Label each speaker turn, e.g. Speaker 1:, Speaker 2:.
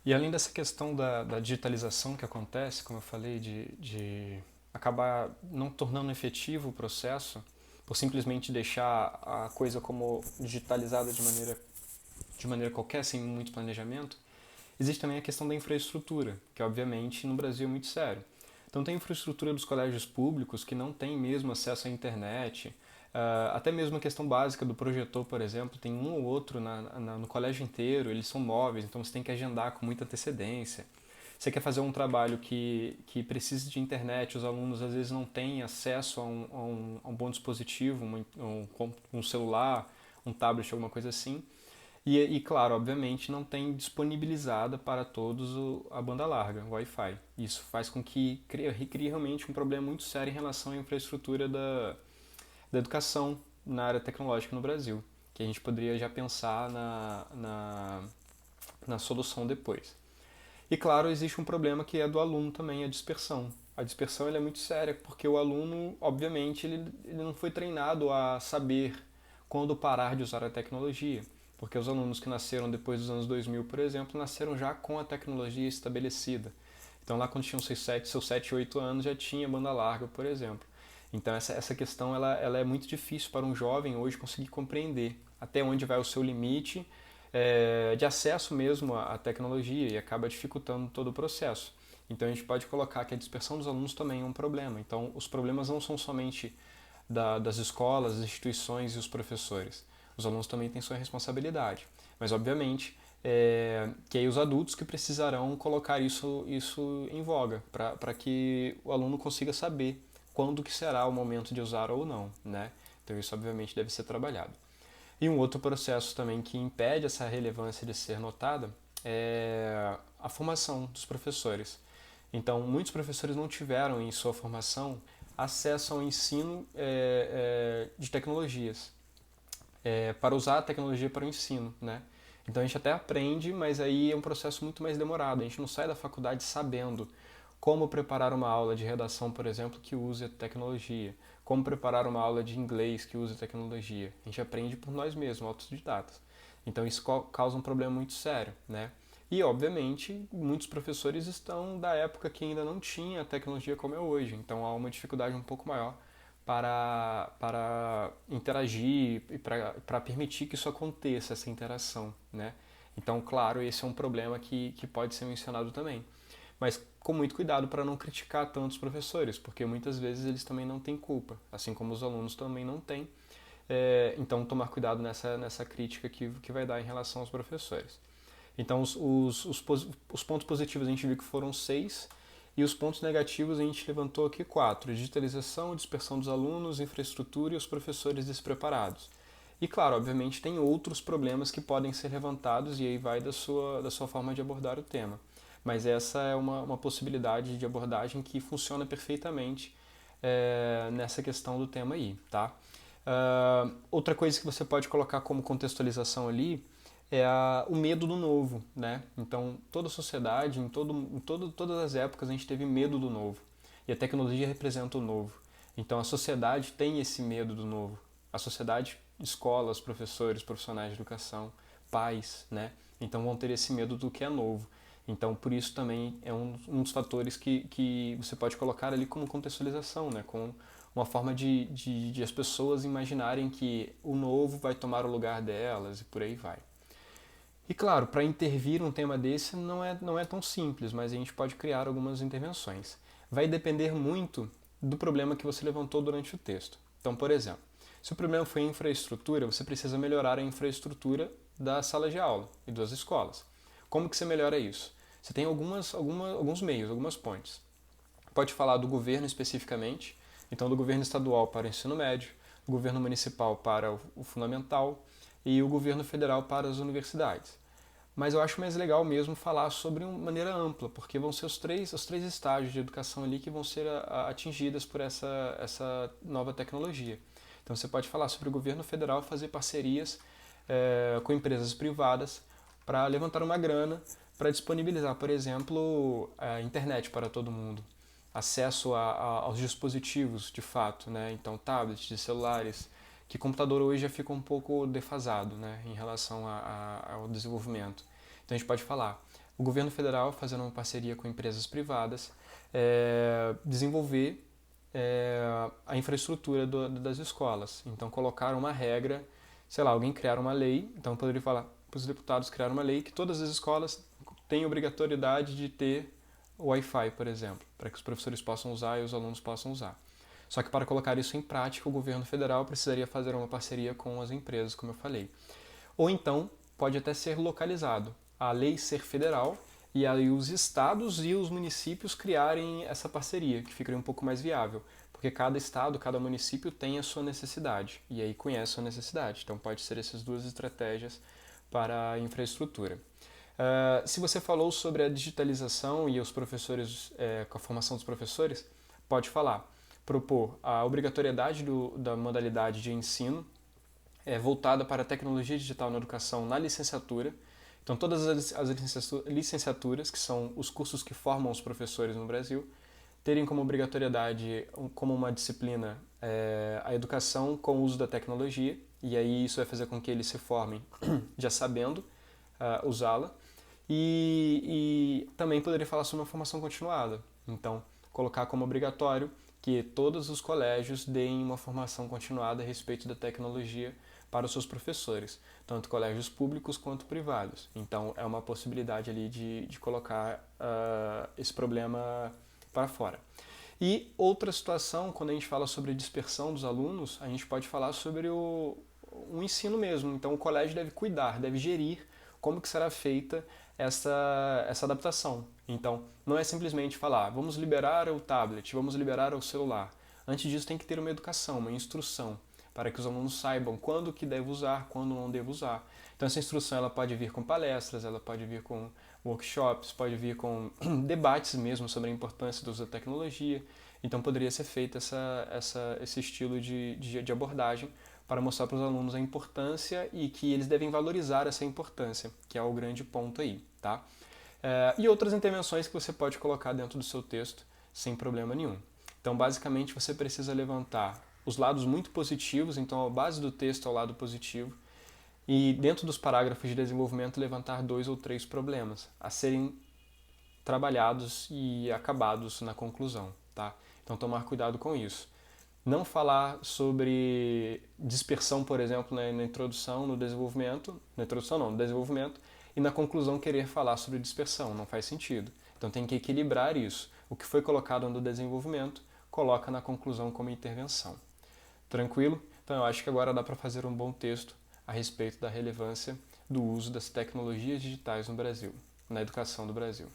Speaker 1: E além dessa questão da digitalização que acontece, como eu falei, de acabar não tornando efetivo o processo, por simplesmente deixar a coisa como digitalizada de maneira qualquer, sem muito planejamento, existe também a questão da infraestrutura, que obviamente no Brasil é muito sério. Então tem a infraestrutura dos colégios públicos que não tem mesmo acesso à internet, até mesmo a questão básica do projetor, por exemplo, tem um ou outro no colégio inteiro, eles são móveis, então você tem que agendar com muita antecedência. Você quer fazer um trabalho que precise de internet, os alunos às vezes não têm acesso a um bom dispositivo, um celular, um tablet, alguma coisa assim. Claro, obviamente, não tem disponibilizada para todos a banda larga, o Wi-Fi. Isso faz com que crie realmente um problema muito sério em relação à infraestrutura da educação na área tecnológica no Brasil, que a gente poderia já pensar na solução depois. E claro, existe um problema que é do aluno também, a dispersão. A dispersão ela é muito séria, porque o aluno, obviamente, ele não foi treinado a saber quando parar de usar a tecnologia. Porque os alunos que nasceram depois dos anos 2000, por exemplo, nasceram já com a tecnologia estabelecida. Então lá quando tinham seus 7 8 anos já tinha banda larga, por exemplo. Então essa questão ela é muito difícil para um jovem hoje conseguir compreender até onde vai o seu limite de acesso mesmo à tecnologia e acaba dificultando todo o processo. Então a gente pode colocar que a dispersão dos alunos também é um problema. Então os problemas não são somente das escolas, das instituições e os professores. Os alunos também têm sua responsabilidade. Mas obviamente que aí os adultos que precisarão colocar isso em voga para que o aluno consiga saber quando que será o momento de usar ou não, né? Então isso obviamente deve ser trabalhado. E um outro processo também que impede essa relevância de ser notada é a formação dos professores. Então, muitos professores não tiveram em sua formação acesso ao ensino de tecnologias, para usar a tecnologia para o ensino, né? Então a gente até aprende, mas aí é um processo muito mais demorado. A gente não sai da faculdade sabendo como preparar uma aula de redação, por exemplo, que use a tecnologia, como preparar uma aula de inglês que use a tecnologia. A gente aprende por nós mesmos, autodidatas. Então isso causa um problema muito sério, né? E, obviamente, muitos professores estão da época que ainda não tinha a tecnologia como é hoje, então há uma dificuldade um pouco maior para interagir e para permitir que isso aconteça, essa interação, né? Então, claro, esse é um problema que pode ser mencionado também. Mas com muito cuidado para não criticar tanto os professores, porque muitas vezes eles também não têm culpa, assim como os alunos também não têm. Então, tomar cuidado nessa crítica que vai dar em relação aos professores. Então, os pontos positivos a gente viu que foram 6, e os pontos negativos a gente levantou aqui 4: digitalização, dispersão dos alunos, infraestrutura e os professores despreparados. E claro, obviamente tem outros problemas que podem ser levantados e aí vai da sua forma de abordar o tema. Mas essa é uma possibilidade de abordagem que funciona perfeitamente nessa questão do tema aí, tá? Outra coisa que você pode colocar como contextualização ali é o medo do novo, né? Então, toda a sociedade, todas as épocas, a gente teve medo do novo. E a tecnologia representa o novo. Então, a sociedade tem esse medo do novo. A sociedade, escolas, professores, profissionais de educação, pais, né? Então, vão ter esse medo do que é novo. Então, por isso também é um dos fatores que você pode colocar ali como contextualização, né? Com uma forma de as pessoas imaginarem que o novo vai tomar o lugar delas e por aí vai. E claro, para intervir um tema desse não é tão simples, mas a gente pode criar algumas intervenções. Vai depender muito do problema que você levantou durante o texto. Então, por exemplo, se o problema foi infraestrutura, você precisa melhorar a infraestrutura da sala de aula e das escolas. Como que você melhora isso? Você tem alguns meios, algumas pontes. Pode falar do governo especificamente, então do governo estadual para o ensino médio, do governo municipal para o fundamental e o governo federal para as universidades. Mas eu acho mais legal mesmo falar sobre uma maneira ampla, porque vão ser os três estágios de educação ali que vão ser atingidas por essa nova tecnologia. Então você pode falar sobre o governo federal fazer parcerias com empresas privadas para levantar uma grana para disponibilizar, por exemplo, a internet para todo mundo, acesso aos dispositivos de fato, né? Então tablets, celulares, que computador hoje já fica um pouco defasado, né, em relação ao desenvolvimento. Então a gente pode falar o governo federal, fazendo uma parceria com empresas privadas, desenvolver a infraestrutura das escolas. Então, colocar uma regra, sei lá, alguém criar uma lei, então poderia falar para os deputados criar uma lei que todas as escolas têm obrigatoriedade de ter o Wi-Fi, por exemplo, para que os professores possam usar e os alunos possam usar. Só que para colocar isso em prática, o governo federal precisaria fazer uma parceria com as empresas, como eu falei. Ou então, pode até ser localizado, a lei ser federal e aí os estados e os municípios criarem essa parceria, que ficaria um pouco mais viável, porque cada estado, cada município tem a sua necessidade e aí conhece a sua necessidade. Então pode ser essas duas estratégias para a infraestrutura. Se você falou sobre a digitalização e os professores, com a formação dos professores, pode falar. Propor a obrigatoriedade da modalidade de ensino voltada para a tecnologia digital na educação na licenciatura. Então, todas as licenciaturas, que são os cursos que formam os professores no Brasil, terem como obrigatoriedade, como uma disciplina, a educação com o uso da tecnologia, e aí isso vai fazer com que eles se formem já sabendo usá-la. E também poderia falar sobre uma formação continuada. Então, colocar como obrigatório que todos os colégios deem uma formação continuada a respeito da tecnologia para os seus professores, tanto colégios públicos quanto privados. Então, é uma possibilidade ali de colocar esse problema para fora. E outra situação, quando a gente fala sobre a dispersão dos alunos, a gente pode falar sobre o ensino mesmo. Então, o colégio deve cuidar, deve gerir como que será feita essa adaptação. Então, não é simplesmente falar, vamos liberar o tablet, vamos liberar o celular. Antes disso, tem que ter uma educação, uma instrução, para que os alunos saibam quando que deve usar, quando não deve usar. Então, essa instrução ela pode vir com palestras, ela pode vir com workshops, pode vir com debates mesmo sobre a importância do uso da tecnologia. Então, poderia ser feito esse estilo de abordagem para mostrar para os alunos a importância e que eles devem valorizar essa importância, que é o grande ponto aí, tá? E outras intervenções que você pode colocar dentro do seu texto sem problema nenhum. Então, basicamente, você precisa levantar os lados muito positivos, então a base do texto é o lado positivo, e dentro dos parágrafos de desenvolvimento levantar 2 ou 3 problemas a serem trabalhados e acabados na conclusão, tá? Então, tomar cuidado com isso. Não falar sobre dispersão, por exemplo, na introdução, no desenvolvimento, na introdução não, no desenvolvimento, e na conclusão querer falar sobre dispersão, não faz sentido. Então tem que equilibrar isso. O que foi colocado no desenvolvimento, coloca na conclusão como intervenção. Tranquilo? Então eu acho que agora dá para fazer um bom texto a respeito da relevância do uso das tecnologias digitais no Brasil, na educação do Brasil.